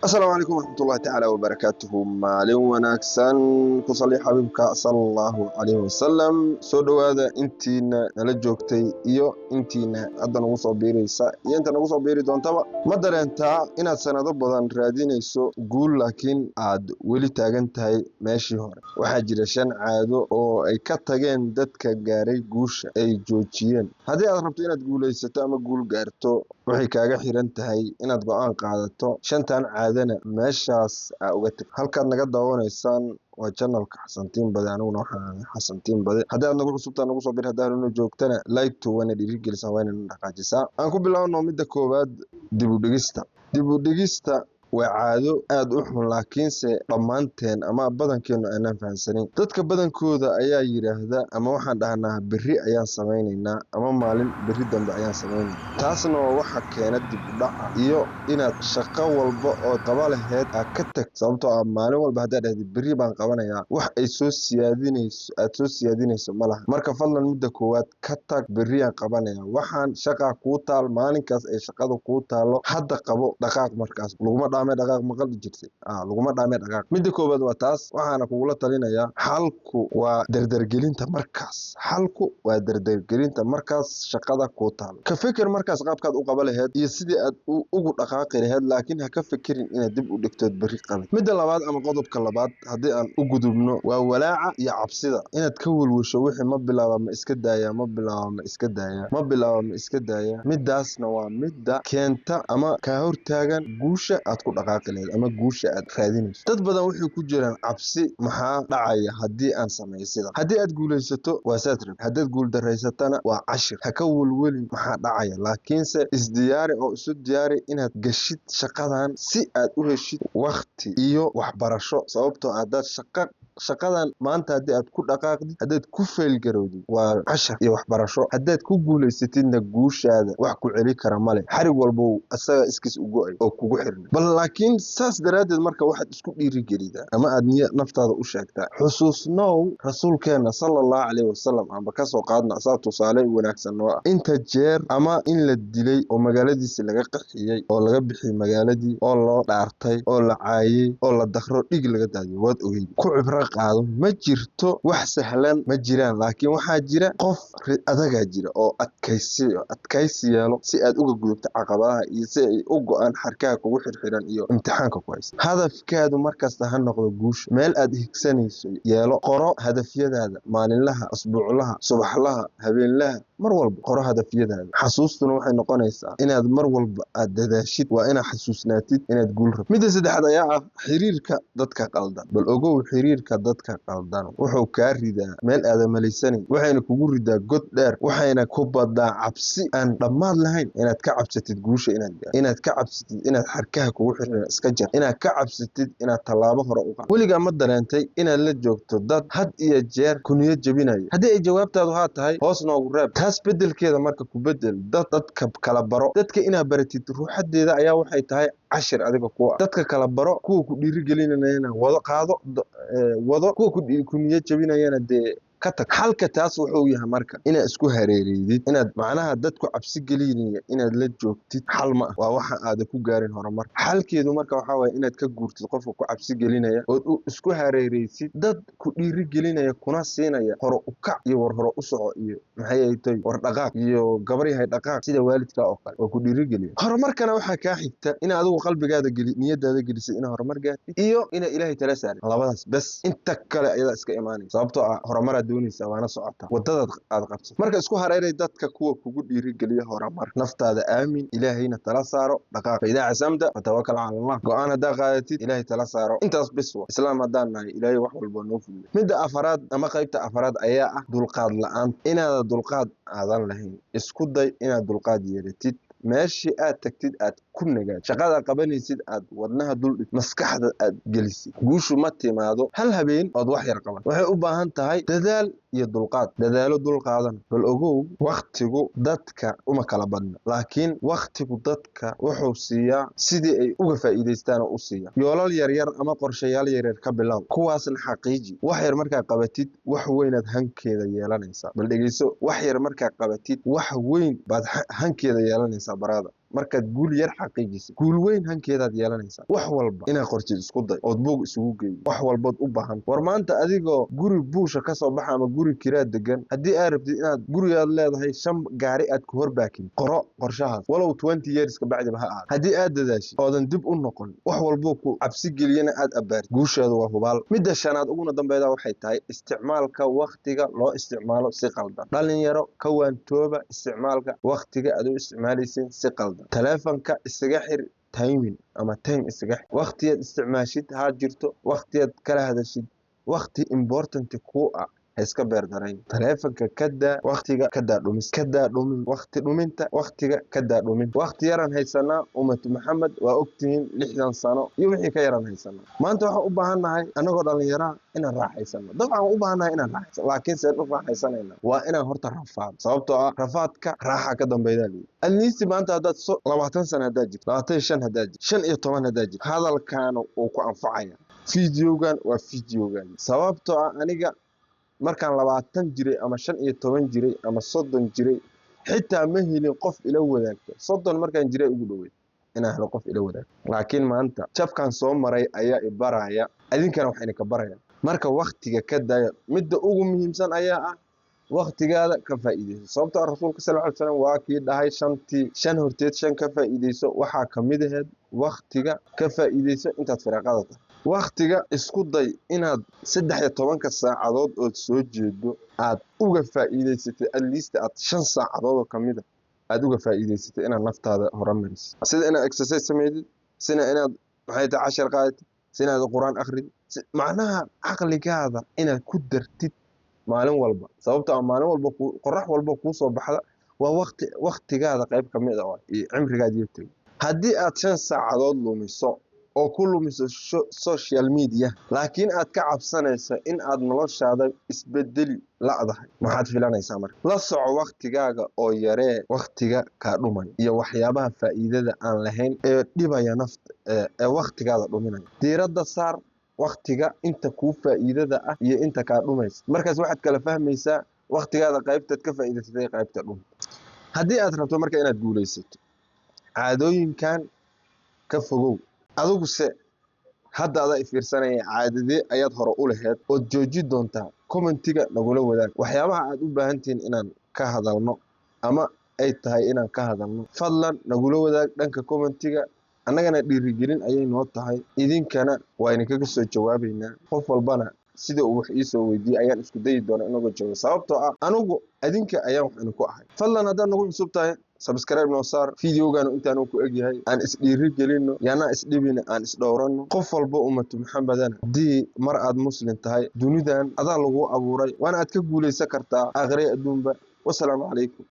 السلام عليكم ورحمة الله تعالى وبركاته مالين وناكسان كصلي حبيبك صلى الله عليه وسلم سودو هذا انتينا نلجوكتي إيو انتينا أدى نغصو بيريسا انت نغصو بيري دون تبا مدر انتا إنا سنة بدن رادين يسو قول لكن عاد ولي تاغن تاي ماشي هور وحاجر شان عادو او اي كتاغن دادك غاري قوش اي جوجيين هذه أضربتو إنا تقول ايساتا ما قول غارتو waxay kaaga xiran tahay inaad go'aan qaadato shantan caadana meeshaas uga tag halkaad naga daawanaysaan waa channelka xasantiin bade aniguna waxaan xasantiin bade haddii aad nagu cusubtaa nagu soo bir haddaan inuu joogtana like to wana dhiirigelisa waa inaan dhaqaajisaa aan ku bilaabno midda koowaad dib u dhigista waa caado aad u xun laakiinse dhammaanteen ama badankeenu aanan fahansanin dadka badankooda ayaa yiraahda ama waxaan dhahnaa berri ayaan samaynaynaa ama maalin berri dambe ayaan samaynaynaa taasna waa waxa keena dib u dhaca iyo inaad shaqo walba oo qaba lahayd aad ka tagto sababtoo ah maalin walba haddaad dhahdo berri baan qabanayaa wax ay soo siyaadinayso ma laha marka fadlan midda koowaad ka tag berri aan qabanayaa waxaan shaqaa kuu taal maalinkaas ay shaqada kuu taalo hadda qabo dhaqaaq markaas laguma dhaqaaq maqal jirtay laguma dhaamay dhaqaaq midda koobaad waa taas waxaana kugula talinayaa xalku waa dardargelinta markaas shaqada ku taal ka fikir markaas qaabkaad u qaba lahayd iyo sidii aad ugu dhaqaaqi lahayd laakiin ha ka fikirin inaad dib u dhigto berri qabad midda labaad ama qodobka labaad haddii aan u gudubno waa walaaca iyo cabsida inaad ka walwasho wixii ma bilaaba ma iska daaya midaasna waa midda keenta ama ka hortaagan guusha aad ku dhaqaaqi lahayd ama guusha aad raadinayso dad badan waxay ku jiraan cabsi maxaa dhacaya haddii aan sameeyo sida haddii aad guulaysato waa satrib haddaad guul daraysatana waa cashir ha ka welwelin maxaa dhacaya laakiinse isdiyaari oo isu diyaari inaad gashid shaqadan si aad u heshid waqti iyo waxbarasho sababtoo haddaad shaqadan maanta haddii aad ku dhaqaaqdid haddaad ku faylgarowdid waa cashar iyo waxbarasho haddaad ku guulaysatidna guushaada wax ku celi kara male xarig walba asaga iskiis u go'ay oo kugu xirnay bal laakiin saas daraaddeed marka waxaad isku dhiirigelidaa ama aad niyad naftaada u sheegtaa xusuusnow rasuulkeena sallallahu calayhi wasallam amba ka soo qaadna asaa tusaale wanaagsan oo ah inta jeer ama in la dilay oo magaaladiisi laga qaxiyey oo laga bixiyey magaaladii oo loo dhaartay oo la caayey oo la dakhro dhig laga daadiyey waad ogeyd ku cibro qaado ma jirto wax sahlan ma jiraan laakiin waxaa jira qof adagaa jira oo adkaysi yeelo si aad uga gudubto caqabadaha iyo si ay u go'aan xarkaha kugu xirxiran iyo imtixaanka ku haysta hadafkaadu markasta ha noqdo guusha meel aad higsanayso yeelo qoro hadafyadaada maalinlaha asbuuclaha subaxlaha habeenlaha mar walba qoro hadafyadaada xasuustuna waxay noqonaysaa inaad mar walba aad dadaashid waa inaad xasuusnaatid inaad guul rabto midda saddexaad ayaa ah xiriirka dadka qaldan bal ogow xiriirka dadka qaldan wuxuu kaa ridaa meel aadan malaysanayn waxayna kugu ridaa god dheer waxayna ku badaa cabsi aan dhammaad lahayn inaad ka cabsatid guusha inaad ka cabsatid inaad xarkaha kugu xirxiran iska jar inaad ka cabsatid inaad tallaabo hore u qaado weligaa ma dareentay inaad la joogto dad had iyo jeer ku niyad jebinaya haddii ay jawaabtaadu haa tahay hoos noogu reeb taas bedelkeeda marka ku bedel dadka kala baro dadka inaad baratid ruuxadeeda ayaa waxay tahay cashir adiga kuwa dadka kala baro kuwa ku dhiirigelinayana wado kuwa ku niyad jebinayana dee xalka taas wuxuu yahay marka inaad isku hareereydid inaad macnaha dadku cabsi gelinaya inaad la joogtid xal ma ah waa waxa aad ku gaarin horumar xalkeedu marka waxa waaye inaad ka guurtid qofka ku cabsi gelinaya oo isku hareereysid dad ku dhiiri gelinaya kuna siinaya hore u kac iyo war hore u soco iyo maxay ay tahay war dhaqaaq iyo gabar yahay dhaqaaq sida waalidka oo kale oo ku dhiiri geliya horumarkana waxa ka xigta in adigu qalbigaada niyadaada gelisid in horumar gaartid iyo in ilaahay tala saarin labadaas bas inta kale ayada iska imaanaysa sababtoo ah horumar waana socota wadada aad qabto marka isku hareeray dadka kuwa kugu dhiirigeliya horumar naftaada aamin ilaahayna tala saaro dhaqaaq idaa casamda watawakkal cala allah go'aan haddaa qaadatid ilaahay tala saaro intaas bis wa islaam haddaan nahay ilaahay wax walba noo fuliyo midda afaraad ama qaybta afaraad ayaa ah dulqaad la'aan inaada dulqaad aadan lahayn isku day inaad dulqaad yeelatid meeshii aad tagtid aad ku nagaad shaqada qabanaysid aad wadnaha duldhig maskaxda aad gelisid guushu ma timaado hal habeen ood wax yar qaban waxay u baahan tahay dadaal iyo dulqaad dadaalo dulqaadan bal ogow waqtigu dadka uma kala badna laakiin waqtigu dadka wuxuu siiyaa sidii ay uga faa'iidaystaan oo u siiya yoolal yaryar ama qorshayaal yaryar ka bilow kuwaasna xaqiiji wax yar markaa qabatid wax weynaad hankeeda yeelanaysaa bal dhegeyso wax yar markaa qabatid wax weyn baad hankeeda yeelanaysaa barada markaad guul yar xaqiijisid guul weyn hankeedaad yeelanaysaa wax walba inaad qortid isku day ood buug isugu geeyo wax walbood u baahan war maanta adigoo guri buusha ka soo baxa ama guri kiraa degan haddii aad rabtid inaad gurigaad leedahay 5 gaari aad ku horbaakin qoro qorshahaas walow 20 years ka bacdi ha aad haddii aad dadaashid oodan dib u noqon wax walbo ku cabsi geliyana aad abaartid guusheedu waa hubaal midda shanaad uguna dambeeyda waxay tahay isticmaalka waqtiga loo isticmaalo si qaldan dhalinyaro ka waantooba isticmaalka waqtiga aad u isticmaalaysid si qaldan taleefanka isaga xir timing ama time isaga xir waqtiyaad isticmaashid ha jirto waqtiyaad kala hadashid waqti important ku ah iska beerdarayn taleefanka kada waqtiga kada dhumin waqti dhuminta waqtiga kada dhumin waqti yaran haysanaa ummad maxamed waa ogtihiin 60 sano iyo wixii ka yaran haysanaa maanta waxaan u baahanahay anagoo dhalinyaro inaan raaxaysano dabcan u baahanahay inaan raaxaysano laakiin seen u raaxaysanayna waa inaan horta rafaad sababtoo ah rafaadka raaxa ka dambeeyda alniisi maanta hadaad 20 sano hadaad jirto 25 hadaad jirto 15 hadaad jirto hadalkan uu ku anfacaya fiidiyogan waa fiidiyogan sababtoo ah aniga markaan 20 jiray ama 15 jiray ama 30 jiray xitaa ma helin qof ila wadaagto 30 markaan jiray ugu dhaweey inaan helo qof ila wadaagto laakiin maanta jabkan soo maray ayaa i baraya adinkana waxayna ka barayaan marka waqtiga ka daya midda ugu muhiimsan ayaa ah waqtigaada ka faa'iideyso sababtoo ah rasuulka sallallahu alayhi wasallam waa kii dhahay shan horteed shan ka faa'iideyso waxaa kamid ahayd waqtiga ka faa'iideyso intaad firaaqada tahay waqtiga isku day inaad 13 saacadood oo soo jeedo aad uga faa'iideysatay at least aad 5 saacadood oo kamid ah aad uga faa'iideysatay inaad naftaada horumariso sida inaad exercise sameeyid sida inaad maxay tahay cashar qaadid sida inaad quraan akhrid macnaha aqligaada inaad ku dartid maalin walba sababtoo ah maalin walba qorax walba ku soo baxda waa waqtigaada qayb kamid ah iyo cimrigaada yeetay haddii aad 5 saacadood lumiso oo ku lumiso social media laakiin aad ka cabsanayso in aad noloshaada isbedeli laadahay maxaad filanaysaa marka la soco waqtigaaga oo yaree waqtiga ka dhumay iyo waxyaabaha faa'iidada aan lahayn ee dhibaya nafta ee waqtigaada dhuminaya diiradda saar waqtiga inta ku faa'iidada ah iyo inta ka dhumaysa markaas waxaad kala fahmaysaa waqtigaada qaybta ka faa'iidaysatay qaybta dhum haddii aad rabto marka inaad guuleysato caadooyinkan ka fogow adigu se hadda aad fiirsanaya caadadee ayaad hore u lahayd oo jooji doontaa commentiga nagula wadaag waxyaabaha aad u baahantiin inaan ka hadalno ama ay tahay inaan ka hadalno fadlan nagula wadaag dhanka commentiga annagana dhiirigelin ayay noo tahay idinkana waa idinkaga soo jawaabaynaa qof walbana sida uu wax ii soo weydiiyay ayaan isku dayi doonaa inuu jawaabo sababtoo ah anigu adinka ayaan wax ku ahay fadlan haddaad nagu cusub tahay subscribe noo saar fiidiyogan intaan ku egyahay aan is dhiirigelino yana is dhibina aan is dhowrano qof walba ummatu maxamedana hadii mar aad muslim tahay dunidan adaa lagu abuuray waana aad ka guuleysan kartaa aakhire adduunba wassalaamu calaykum